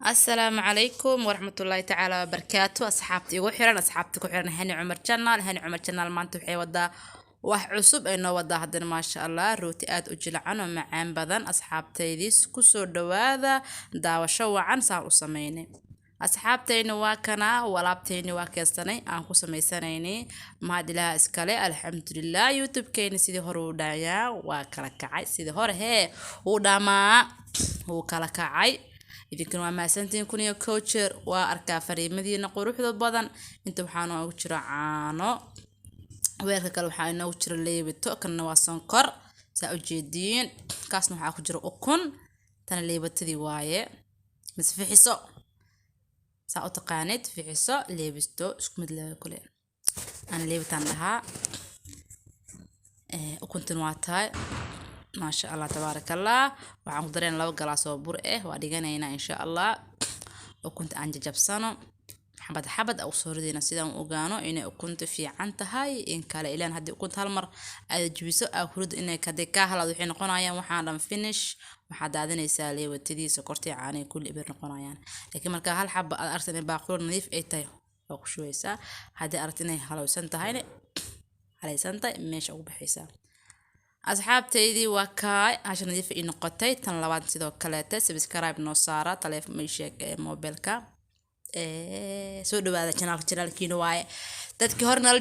السلام عليكم ورحمة الله تعالى وبركاته أصحابتي وحيران أصحابتي وحيران هاني عمر جنال maanta waxay wadaa wax cusub ay noo wadaa hadana ma sha Allah rooti aad u jilcan oo macaan badan asxaabtaydiis ku soo dhawaada daawasho wacan saan u sameeynay asxaabtayna waa kana walaabtayna waa keensanay aan ku sameysanaynay maadilaha iskale alxamdulillah youtube-keena sidii hore u dhaaya waa kala kacay sidii hore uu dhamaa uu kala kacay idinkan waa maasantiin kun iyo coacher waa arkaa fariimadiina quruxda badan inta waxaan ugu jira caano weelka kale waxaa inoogu jira leebito kana waa sonkor saa u jeediin kaasna waxaa ku jira ukun tan leebitadii waaye mis fixiso saa u taqaanid fixiso leebisto isku mid laba kale aan leebitaan dhahaa ukuntan waa tahay ما شاء الله تبارك الله وعم قدرين لو قلاص وبرئه وادينا هنا إن شاء الله وكنت أنجي جبسانو حبد أو صوردينا سيدا وقانو إني كنت في عنتهاي إن كلا إلان هدي كنت هالمر أجبسو أخرج إني كدكاها لو حين قنايا وحنا فينش وحدا عدنا يسالي وتدي سكرتي عاني كل إبر قنايا لكن مركا هالحب أرسني باقول نظيف أي تايو أو شويسا هدي أرتني هلو سنتا هاي على سنتا مش أو بحساب asxaabtaydii waa kaay عشان nadiif ii noqotay tan labaad sidoo kale subscribe noo saara taleefan meesha mobilka soo dhawaada channelkiina waaye dadkii hore nala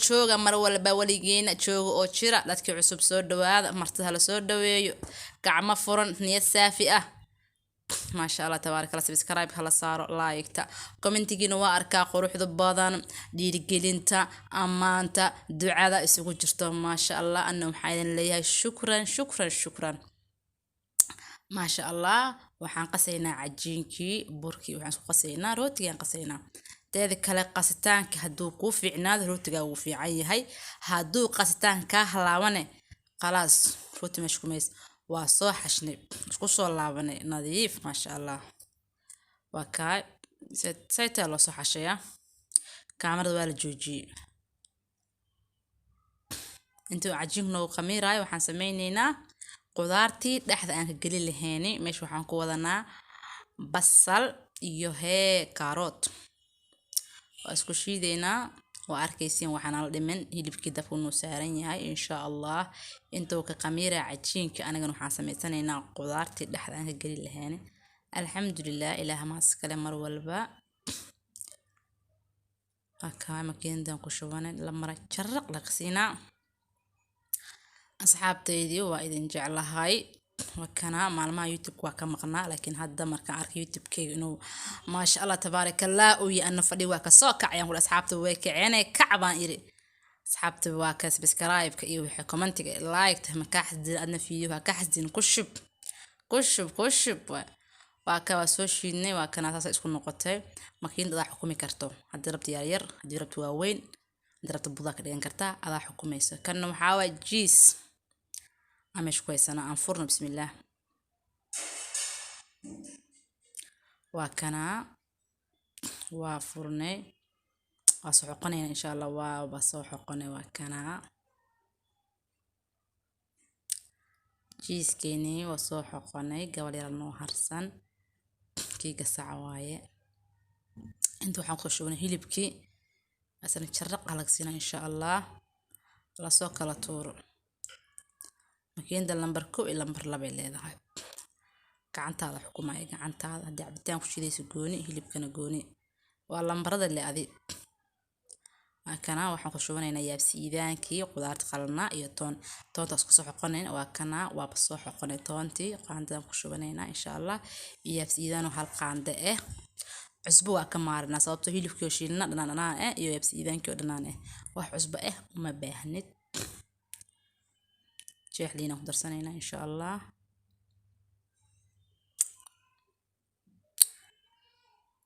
jooga mar walba waligeena jooga oo jira dadkii cusub soo dhawaada martida la soo dhaweeyo gacmo furan niyad saafi ah ما شاء الله تبارك الله سبسكرايب هلا صار لايكتا كومنتيجينا واركا قروحدو بدن dhiirigelinta amaanta ducada isugu jirto ما شاء الله anna waxaan leeyahay shukran ما شاء الله waxaan qasaynaa cajiinkii burkii waxaan isku qasaynaa rootigaan qasaynaa teeda kale qasitaanka haduu ku fiicnaado rootiga uu fiican yahay haduu qasitaanka halaawane khalaas rooti meesh kumeys waa soo xashnay isku soo laabanay nadiif ma sha Allah waa ka sayta loo soo xashaya kaamirada waa la joojiyay inta cajiin noo qamiiraay waxaan sameynaynaa qudaartii dhaxda aan ka gali lahayn meesh waxaan ku wadanaa basal iyo karoot waa isku shiideynaa وأركيسين وحنا لمن هيلبكي دفنو سارين ياي إن شاء الله انتو كقميرة عجين كأنا جنو حاسميتنا هنا قدرتي لحظة قليل لهاني الحمد لله إله ما سكلم مرولبا أكا مكين دم كشوفنا لما رتشرق لقسينا أصحاب تيدي وإذن جعل هاي وكنا معلومة يوتيوب وكم قناة لكن هذا مركز عارك يوتيوب كي إنه ما شاء الله تبارك الله ويا أنه فدي وكساق عيان ولا أصحابته ويك عينه كعبان إيري أصحابته وك سبسكرايب كيو كومنت لايك تهم كحد أدنى فيديو كحد كشب وكا سوشيني وكنا تاسع اسكو نقطة ماكين ضاع حكومي كرتو هدي ربط يارير هدي ربط واوين هدي ربط بوضاك اللي كرتا هذا حكومي كانوا محاول جيس أمش كويس أنا أنفرنا بسم الله وكنا وفرني وصحقني إن شاء الله وبصحقني وكنا جيس كيني وصحقني قبل يرنو هرسن كي قصة عواية انتو حنقشوني هيلبكي بس نتشرق على قصينا إن شاء الله لا سوق لا طور مكين ده لمبر كو إلا لمبر لبي لهاي gacantaada xukumaay gacantaada hadii cabitaan ku shidayso gooni hilibkana gooni waa lambarada le adi kana waxaan ku shubanaynaa yaabsiidaankii qudaarta qalna iyo toontaas ku soo xoqonayn waa kana waa soo xoqonay toontii qaandan ku shubanaynaa insha Allah yaabsiidaan hal qaande cusbo waa ka maarnaa sababtoo hilibkii shiilna dhanaan iyo yaabsiidaankii oo dhanaan wax cusbo uma baahnid jeexliina ku darsanaynaa insha Allah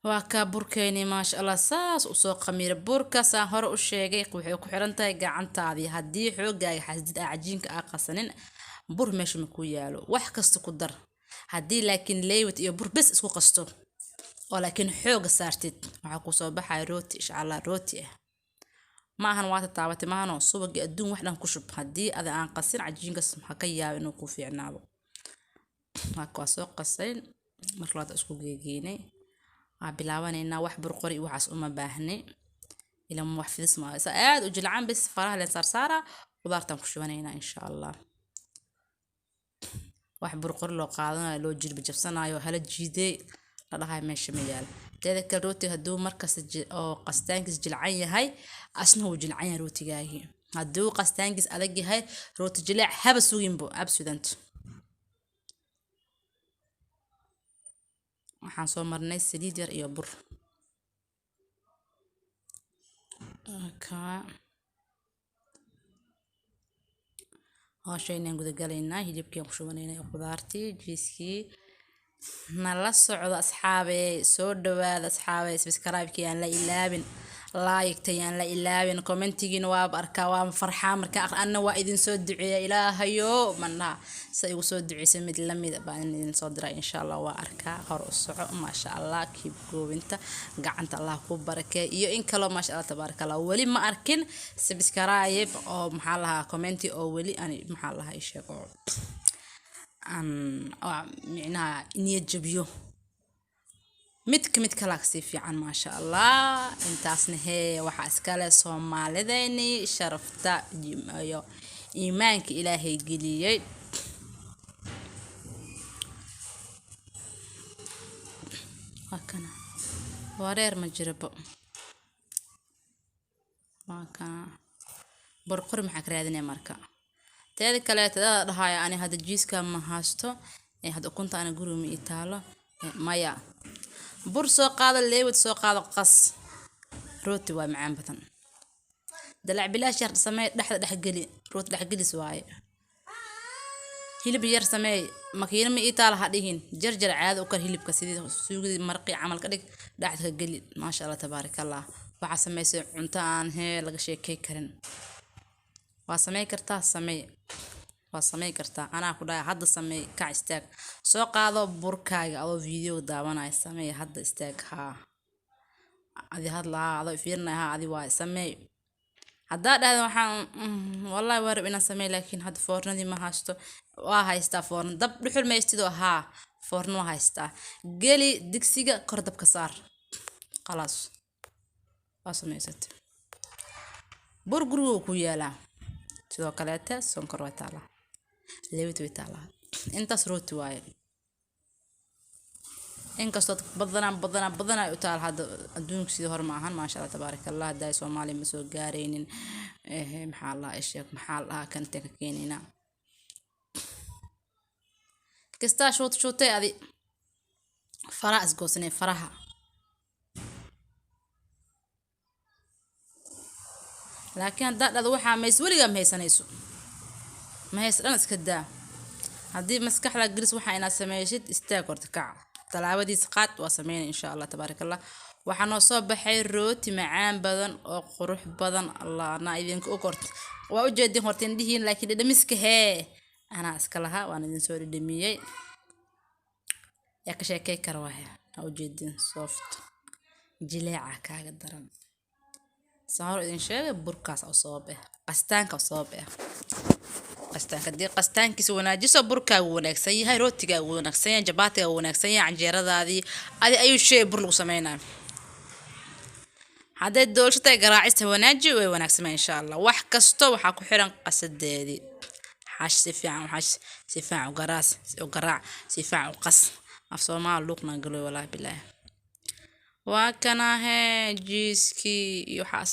وكا بركيني ما شاء الله ساس وسوق خمير بركة ساهر وشيء وحي كحرنتها قعنتها هدي حوجا حسديد عجينك أقصنين بور مش مكويالو وحكست قدر هدي لكن ليوت يا بور بس اسكو قستو ولكن حوج صارتت معكو صباح روتي إيش على روتي ما هنوات الطاوة ما هنو صوب الدون وحنا كشب هدي هذا عن قصير عجين قسم حكيا إنه كوفي عنابو هكوا سوق قصين marka labaad isku geegeynay waa bilaabanayna wax burqori waxaas uma baahni ila ma wax fidis ma aad u jilcan bis faraha leen sarsara qudaartan ku shubanayna insha Allah wax burqori loo qaadanayo loo jilbi jabsanayo hala jiiday la dhahay meesha ma yaal teeda kale rootiga haduu markas oo qastaankiis jilcan yahay asna uu jilcan yahay rootigaagi haduu qastaankiis adag yahay rooti jilaac haba sugimbo absudant waxaan soo marnay saliid yar iyo bur هاشين نقول قالينا هيجيب كيم شوفنا خضارتي جيسكي نلا صعود أصحابي سود وهذا أصحابي سبسكرايب كيان لا إلابن لايك تيان لا إلابن كومنتيجين واب أركوام فرحان مركا أنا وإذن سود دعية إلهيو منها سيو سود دعية سمد لمي بعدين نصدر إن شاء الله وأركا هرقص ما شاء الله كيف جو أنت قعنت الله كوب بركة يو إن كلام ما شاء الله تبارك الله ولي ما أركن سبسكرايب أو محلها كومنتي أو ولي أنا محلها إيش يقول معناها إني جبيو متك لاكسي في عن ما شاء الله انتاسنا هي waxa iskale Soomaalideeni sharafta iyo iimaanka Ilaahay geliyay wakana wareer ma jirbo wakana burqur maxaa ka raadinay marka teeda kale tada dhahay ani hada jiiska ma haasto ee hada kunta ana guriga ma itaalo maya bur soo qaado leewad soo qaado qas rooti waa macaan badan dalac bilaash yar samee dhax gali rooti dhax galis waaye hilib yar samee makiina ma itaal ha dhihin jarjar caado u kar hilibka sidii suugada marqi camal ka dhig dhax ka gali ma sha Allah tabarakallah waxa sameysay cunto aan hee laga sheekay karin waa samee kartaa samee waa samee kartaa anaa ku dhahay hadda samee ka istaag soo qaado burkaaga adoo video daawanay samee hadda istaag ha adi hadla adoo fiirnaa adi waa samee hadda dhahdo waxaan wallahi warab inaan samee laakiin hadda foornadii ma haysto waa haystaa foorn dab dhuxul meestido ha foorno haystaa gali digsiga kor dabka saar خلاص waa sameysat burguru ku yaala sidoo kale sonkor way taala leewit way taala intaas rooti waaye in kasto badana u taal hada adduunka sidii hor ma ahan ma sha Allah tabarakallah haday Soomaali ma soo gaareynin maxaa Allah isheeg maxaa Allah kan ka keenina kasta shootay adi faraas goosnay faraha laakiin dad waxa ma iswaliga ma haysanayso ma haysan iska daa hadii maskaxda gris waxa ina sameeysid istaag horta kac talaabadiis qaad waa sameeyay insha Allah tabarakallah waxa noo soo baxay rooti macaan badan oo qurux badan Allah na idinku u kort waa u jeedin horta indhihiin laakiin dhamiska hee ana iska laha waan idin soo dhimiyay ya ka sheekay karwaa u jeedin soft jileeca kaaga daran صار إن شاء بركاس أو صوبه قستانك أو صوبه قستانك دي قستانك سوينا جسوا بركا ونكسي هاي روتيكا ونكسي جباتي ونكسي عنجيرة هذه أي شيء برلو سمينا هذا الدول شتى قراعست وناجي ونكسي إن شاء الله وحكستو وحكو حيران قصد دي حاش سفاع وحاش سفاع وقراس وقراع سفاع وقص أفصل ما لوقنا نقولوا والله بالله وكنا هي جيسكي يحس